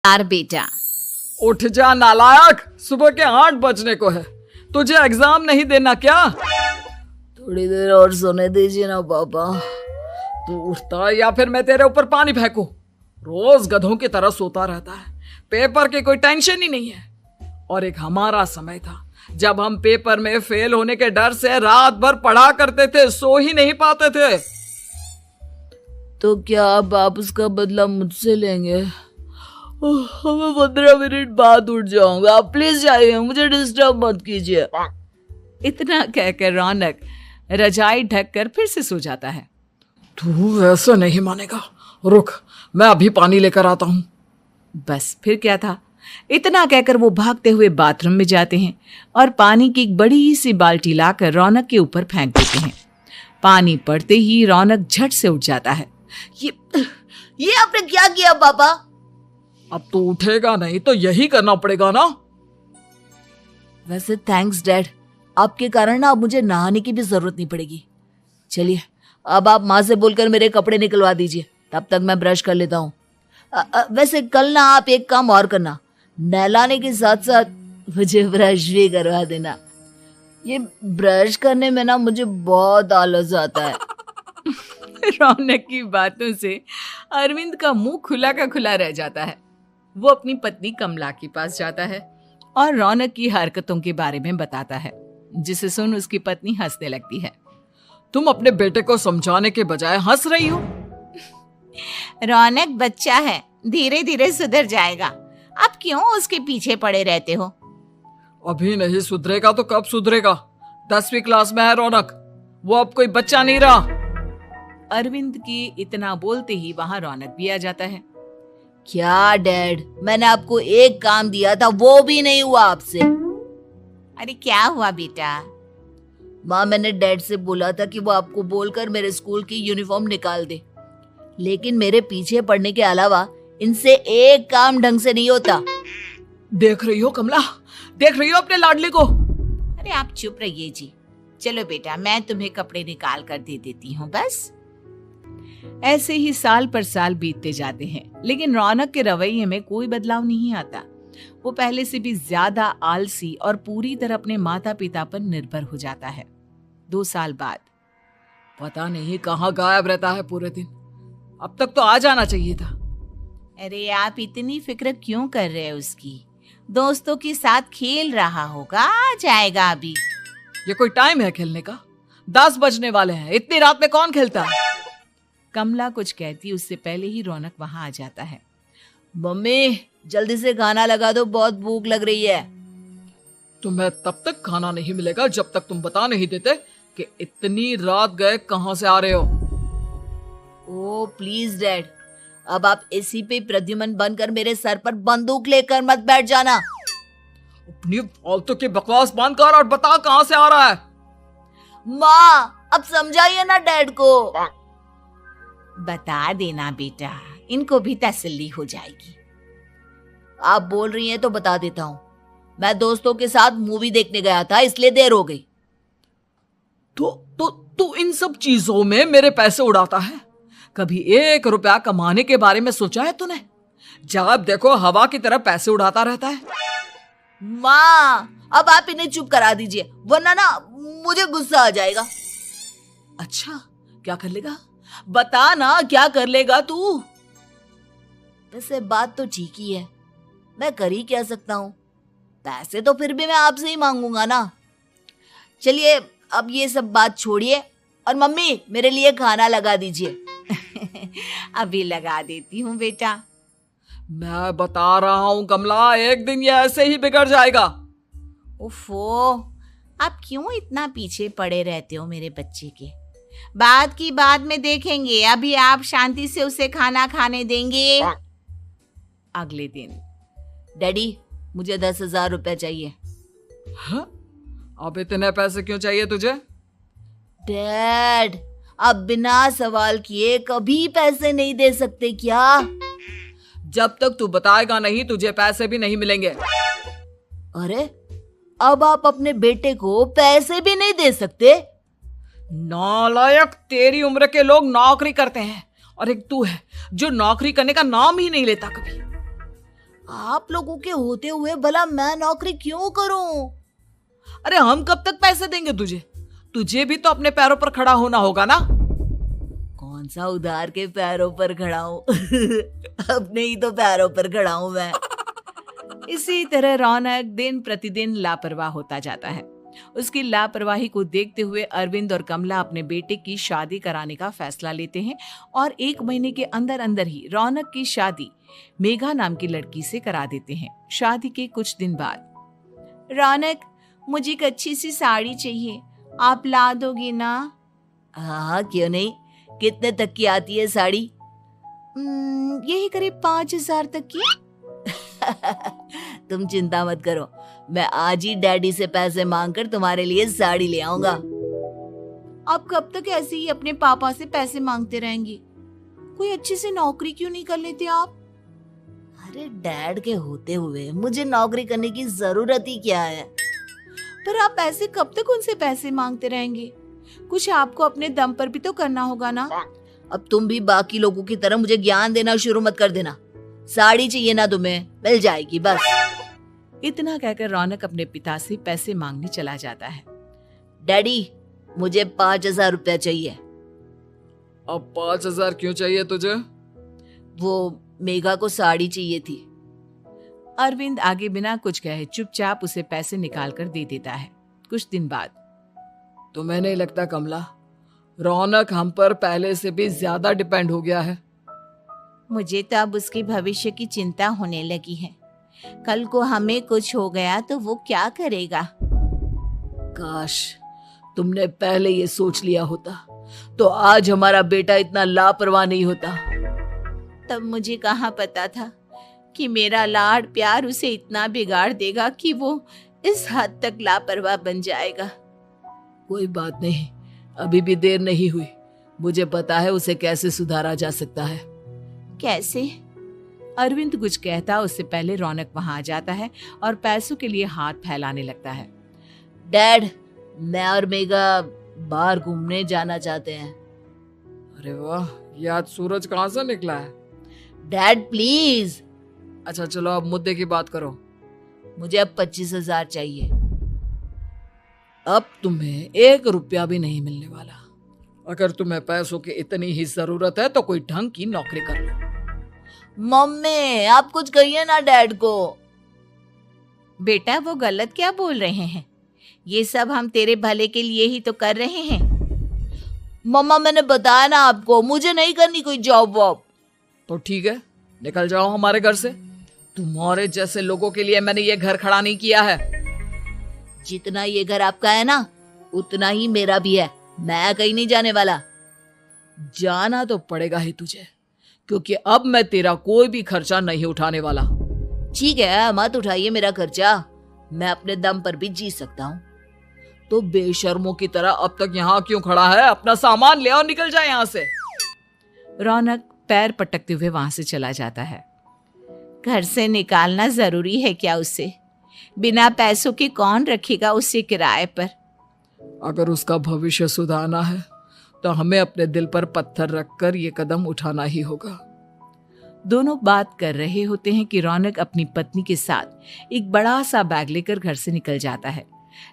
यार बेटा, उठ जा नालायक, सुबह के 8 बजने को है। तुझे एग्जाम नहीं देना क्या? थोड़ी देर और सोने दीजिए ना पापा। तू उठता या फिर मैं तेरे ऊपर पानी फेंकूं? रोज गधों की तरह सोता रहता है, पेपर की कोई टेंशन ही नहीं है। और एक हमारा समय था जब हम पेपर में फेल होने के डर से रात भर पढ़ा करते थे, सो ही नहीं पाते थे। तो क्या अब आप उसका बदला मुझसे लेंगे? मैं 15 मिनट बाद उठ जाऊंगा, आप प्लीज जाइए, मुझे डिस्टर्ब मत कीजिए। इतना कहकर रौनक रजाई ढककर फिर से सो जाता है। तू ऐसा नहीं मानेगा, रुक मैं अभी पानी लेकर आता हूं। बस फिर क्या था, इतना कहकर वो भागते हुए बाथरूम में जाते हैं और पानी की एक बड़ी सी बाल्टी लाकर रौनक के ऊपर फेंक देते हैं। पानी पड़ते ही रौनक झट से उठ जाता है। ये आपने क्या किया पापा? अब तो उठेगा नहीं तो यही करना पड़ेगा ना। वैसे थैंक्स डैड, आपके कारण ना अब मुझे नहाने की भी जरूरत नहीं पड़ेगी। चलिए अब आप माँ से बोलकर मेरे कपड़े निकलवा दीजिए, तब तक मैं ब्रश कर लेता हूँ। वैसे कल ना आप एक काम और करना, नहलाने के साथ साथ मुझे ब्रश भी करवा देना। ये ब्रश करने में ना मुझे बहुत आलस आता है। रौनक की बातों से अरविंद का मुंह खुला का खुला रह जाता है। वो अपनी पत्नी कमला के पास जाता है और रौनक की हरकतों के बारे में बताता है, जिसे सुन उसकी पत्नी हंसने लगती है। तुम अपने बेटे को समझाने के बजाय हंस रही हो। रौनक बच्चा है, धीरे धीरे सुधर जाएगा, आप क्यों उसके पीछे पड़े रहते हो? अभी नहीं सुधरेगा तो कब सुधरेगा? 10वीं क्लास में है रौनक, वो अब कोई बच्चा नहीं रहा। अरविंद की इतना बोलते ही वहां रौनक भी आ जाता है। क्या डैड, मैंने आपको एक काम दिया था, वो भी नहीं हुआ आपसे। अरे क्या हुआ बेटा? माँ, मैंने डैड से बोला था कि वो आपको बोलकर मेरे स्कूल की यूनिफॉर्म निकाल दे, लेकिन मेरे पीछे पड़ने के अलावा इनसे एक काम ढंग से नहीं होता। देख रही हो कमला, देख रही हो अपने लाडले को? अरे आप चुप रहिए जी। चलो बेटा, मैं तुम्हें कपड़े निकाल कर दे देती हूँ बस। ऐसे ही साल पर साल बीतते जाते हैं, लेकिन रौनक के रवैये में कोई बदलाव नहीं आता। वो पहले से भी ज्यादा आलसी और पूरी तरह अपने माता पिता पर निर्भर हो जाता है। 2 साल बाद पता नहीं कहाँ गायब रहता है पूरे दिन, अब तक तो आ जाना चाहिए था। अरे आप इतनी फिक्र क्यों कर रहे हो उसकी? दोस्तों के साथ खेल रहा होगा, आ जाएगा अभी। ये कोई टाइम है खेलने का? 10 बजने वाले हैं, इतनी रात में कौन खेलता है? कमला कुछ कहती उससे पहले ही रौनक वहां आ जाता है। मम्मी जल्दी से खाना लगा दो, बहुत भूख लग रही है। तुम्हें तब तक खाना नहीं मिलेगा जब तक तुम बता नहीं देते कि इतनी रात गए कहां से आ रहे हो। ओ प्लीज डैड, अब आप एसी पे प्रद्युमन बनकर मेरे सर पर बंदूक लेकर मत बैठ जाना। अपनी फालतू की बकवास बंद कर और बता कहां से आ रहा है। माँ अब समझाइए ना डैड को। बता देना बेटा, इनको भी तसल्ली हो जाएगी। आप बोल रही हैं तो बता देता हूँ, मैं दोस्तों के साथ मूवी देखने गया था, इसलिए देर हो गई। तो इन सब चीजों में मेरे पैसे उड़ाता है। कभी 1 रुपया कमाने के बारे में सोचा है तूने? जब देखो हवा की तरह पैसे उड़ाता रहता है। माँ अब आप इन्हें चुप करा दीजिए, वरना ना मुझे गुस्सा आ जाएगा। अच्छा क्या कर लेगा? बता ना क्या कर लेगा तू? वैसे बात तो ठीक ही है, मैं कर ही क्या सकता हूँ, पैसे तो फिर भी मैं आपसे ही मांगूंगा ना। चलिए अब ये सब बात छोड़िए और मम्मी मेरे लिए खाना लगा दीजिए। अभी लगा देती हूँ बेटा। मैं बता रहा हूँ कमला, एक दिन ये ऐसे ही बिगड़ जाएगा। उफ़ो, आप क्यों इतना पीछे पड़े रहते हो मेरे बच्चे के? बात की बाद में देखेंगे, अभी आप शांति से उसे खाना खाने देंगे। अगले दिन डैडी मुझे 10,000 रुपए चाहिए। हाँ? अब इतने पैसे क्यों चाहिए तुझे? डैड आप बिना सवाल किए कभी पैसे नहीं दे सकते क्या? जब तक तू बताएगा नहीं तुझे पैसे भी नहीं मिलेंगे। अरे अब आप अपने बेटे को पैसे भी नहीं दे सकते? नालायक, तेरी उम्र के लोग नौकरी करते हैं और एक तू है जो नौकरी करने का नाम ही नहीं लेता कभी। आप लोगों के होते हुए भला मैं नौकरी क्यों करूं? अरे हम कब तक पैसे देंगे तुझे? तुझे भी तो अपने पैरों पर खड़ा होना होगा ना। कौन सा उधार के पैरों पर खड़ा हूं? अपने ही तो पैरों पर खड़ा हूं मैं। इसी तरह रौनक दिन प्रतिदिन लापरवाह होता जाता है। उसकी लापरवाही को देखते हुए अरविंद और कमला अपने बेटे की शादी कराने का फैसला लेते हैं और 1 महीने के अंदर अंदर ही रौनक की शादी मेघा नाम की लड़की से करा देते हैं। शादी के कुछ दिन बाद, रौनक, मुझे एक अच्छी सी साड़ी चाहिए, आप ला दोगे ना? हाँ, क्यों नहीं। कितने तक की आती है साड़ी? यही करीब 5,000 तक की। तुम चिंता मत करो, मैं आज ही डैडी से पैसे मांगकर तुम्हारे लिए साड़ी ले आऊंगा। आप कब तक ऐसे ही अपने पापा से पैसे मांगते रहेंगे? कोई अच्छी सी नौकरी क्यों नहीं कर लेते आप? अरे डैड के होते हुए मुझे नौकरी करने की जरूरत ही क्या है? पर आप ऐसे कब तक उनसे पैसे मांगते रहेंगे? कुछ आपको अपने दम पर भी तो करना होगा ना। अब तुम भी बाकी लोगों की तरह मुझे ज्ञान देना शुरू मत कर देना। साड़ी चाहिए ना तुम्हें, मिल जाएगी बस। इतना कहकर रौनक अपने पिता से पैसे मांगने चला जाता है। डैडी, मुझे 5,000 रुपया चाहिए। अब 5,000 क्यों चाहिए तुझे? वो मेघा को साड़ी चाहिए थी। अरविंद आगे बिना कुछ कहे चुपचाप उसे पैसे निकाल कर दे देता है। कुछ दिन बाद, तुम्हें नहीं लगता कमला, रौनक हम पर पहले से भी ज्यादा डिपेंड हो गया है? मुझे तो अब उसके भविष्य की चिंता होने लगी है। कल को हमें कुछ हो गया तो वो क्या करेगा? काश तुमने पहले ये सोच लिया होता तो आज हमारा बेटा इतना लापरवाह नहीं होता। तब मुझे कहाँ पता था कि मेरा लाड़ प्यार उसे इतना बिगाड़ देगा कि वो इस हद तक लापरवाह बन जाएगा। कोई बात नहीं, अभी भी देर नहीं हुई। मुझे पता है उसे कैसे सुधारा जा सकता है। कैसे? अरविंद कुछ कहता उससे पहले रौनक वहां आ जाता है और पैसों के लिए हाथ फैलाने लगता है। डैड, मैं और मेघा बाहर घूमने जाना चाहते हैं। अरे वाह, ये आज सूरज कहाँ से निकला है? Dad please. अच्छा चलो अब मुद्दे की बात करो। मुझे अब 25,000 चाहिए। अब तुम्हें 1 रुपया भी नहीं मिलने वाला। अगर तुम्हें पैसों की इतनी ही जरूरत है तो कोई ढंग की नौकरी कर लो। मम्मी, आप कुछ कहिए ना डैड को। बेटा, वो गलत क्या बोल रहे हैं? ये सब हम तेरे भले के लिए ही तो कर रहे हैं। मम्मा, मैंने बताया ना आपको, मुझे नहीं करनी कोई जॉब वॉब। तो ठीक है, निकल जाओ हमारे घर से। तुम्हारे जैसे लोगों के लिए मैंने ये घर खड़ा नहीं किया है। जितना ये घर आपका है ना, उतना ही मेरा भी है। मैं कहीं नहीं जाने वाला। जाना तो पड़ेगा ही तुझे, क्योंकि अब मैं तेरा कोई भी खर्चा नहीं उठाने वाला। ठीक है, मत उठाइए मेरा खर्चा, मैं अपने दम पर भी जी सकता हूँ। तो बेशर्मों की तरह अब तक यहाँ क्यों खड़ा है? अपना सामान ले और निकल जाए यहाँ से। रौनक पैर पटकते हुए वहां से चला जाता है। घर से निकालना जरूरी है क्या उसे? बिना पैसों के कौन रखेगा उसे किराए पर? अगर उसका भविष्य सुधारना है तो हमें अपने दिल पर पत्थर रखकर ये कदम उठाना ही होगा। दोनों बात कर रहे होते हैं कि रौनक अपनी पत्नी के साथ एक बड़ा सा बैग लेकर घर से निकल जाता है,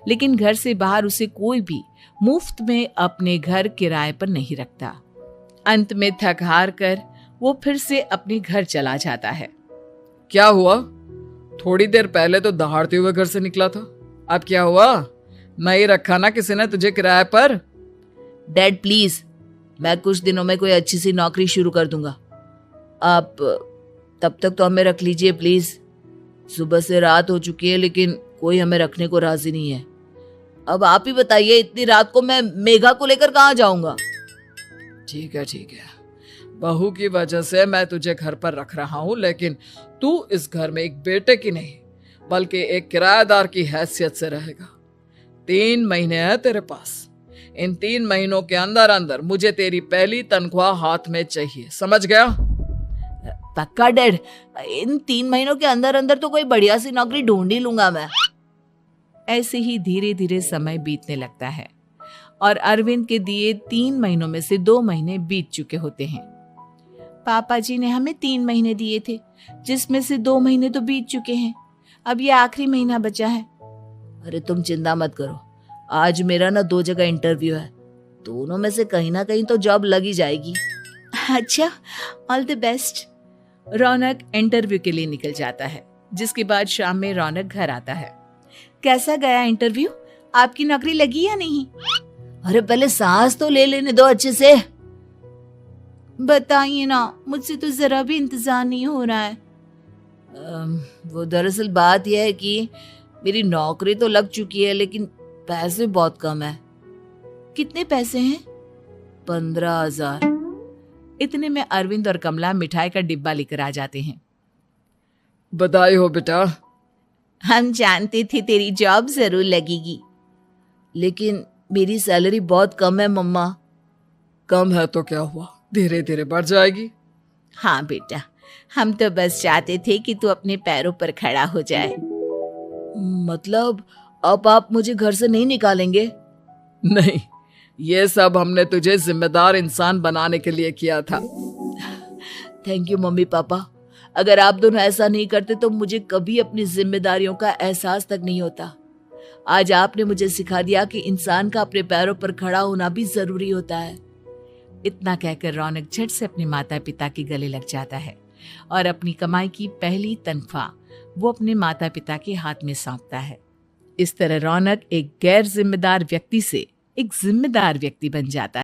लेकिन घर से बाहर उसे कोई भी मुफ्त में अपने घर किराए पर नहीं रखता। अंत में थक हार कर वो फिर से अपने घर चला जाता है। क्या हुआ? थोड़ी देर पहले तो दहाड़ते हुए घर से निकला था, अब क्या हुआ? नहीं रखा ना किसी ने तुझे किराए पर? डैड प्लीज, मैं कुछ दिनों में कोई अच्छी सी नौकरी शुरू कर दूंगा। आप तब तक तो हमें रख लीजिए प्लीज। सुबह से रात हो चुकी है लेकिन कोई हमें रखने को राजी नहीं है। अब आप ही बताइए, इतनी रात को मैं मेघा को लेकर कहाँ जाऊंगा? ठीक है, बहू की वजह से मैं तुझे घर पर रख रहा हूँ, लेकिन तू इस घर में एक बेटे की नहीं बल्कि एक किराएदार की हैसियत से रहेगा। 3 महीने हैं तेरे पास। इन 3 महीनों के अंदर अंदर मुझे तेरी पहली तनख्वाह हाथ में चाहिए, समझ गया? पक्का डैड, इन 3 महीनों के अंदर अंदर तो कोई बढ़िया सी नौकरी ढूंढ ही लूंगा मैं। ऐसे ही धीरे धीरे समय बीतने लगता है और अरविंद के दिए 3 महीनों में से 2 महीने बीत चुके होते हैं। पापा जी ने हमें 3 महीने दिए थे, जिसमें से 2 महीने तो बीत चुके हैं। अब ये आखिरी महीना बचा है। अरे तुम चिंता मत करो, आज मेरा ना 2 जगह इंटरव्यू है, दोनों में से कहीं ना कहीं तो जॉब लग ही जाएगी। अच्छा, all the best. Raunak interview के लिए निकल जाता है, जिसके बाद शाम में रौनक घर आता है। कैसा गया इंटरव्यू? आपकी नौकरी लगी या नहीं? अरे पहले सांस तो ले लेने दो अच्छे से। बताइए ना, मुझसे तो जरा भी इंतजार नहीं हो रहा है। वो दरअसल बात यह है कि मेरी नौकरी तो लग चुकी है, लेकिन पैसे बहुत कम है। कितने पैसे हैं? 15,000। इतने में अरविंद और कमला मिठाई का डिब्बा लेकर आ जाते हैं। बधाई हो बेटा। हम जानते थे तेरी जॉब जरूर लगेगी। लेकिन मेरी सैलरी बहुत कम है मम्मा। कम है तो क्या हुआ, धीरे धीरे बढ़ जाएगी। हाँ बेटा, हम तो बस चाहते थे कि तू अपने पैरों पर खड़ा हो जाए। मतलब अब आप मुझे घर से नहीं निकालेंगे? नहीं, ये सब हमने तुझे जिम्मेदार इंसान बनाने के लिए किया था। Thank you mummy papa. अगर आप दोनों ऐसा नहीं करते तो मुझे कभी अपनी जिम्मेदारियों का एहसास तक नहीं होता। आज आपने मुझे सिखा दिया कि इंसान का अपने पैरों पर खड़ा होना भी जरूरी होता है। इतना कहकर रौनक झट से अपने माता पिता के गले लग जाता है और अपनी कमाई की पहली तनख्वाह वो अपने माता पिता के हाथ में सौंपता है। इस तरह रौनक एक गैर जिम्मेदार व्यक्ति से एक जिम्मेदार व्यक्ति बन जाता है।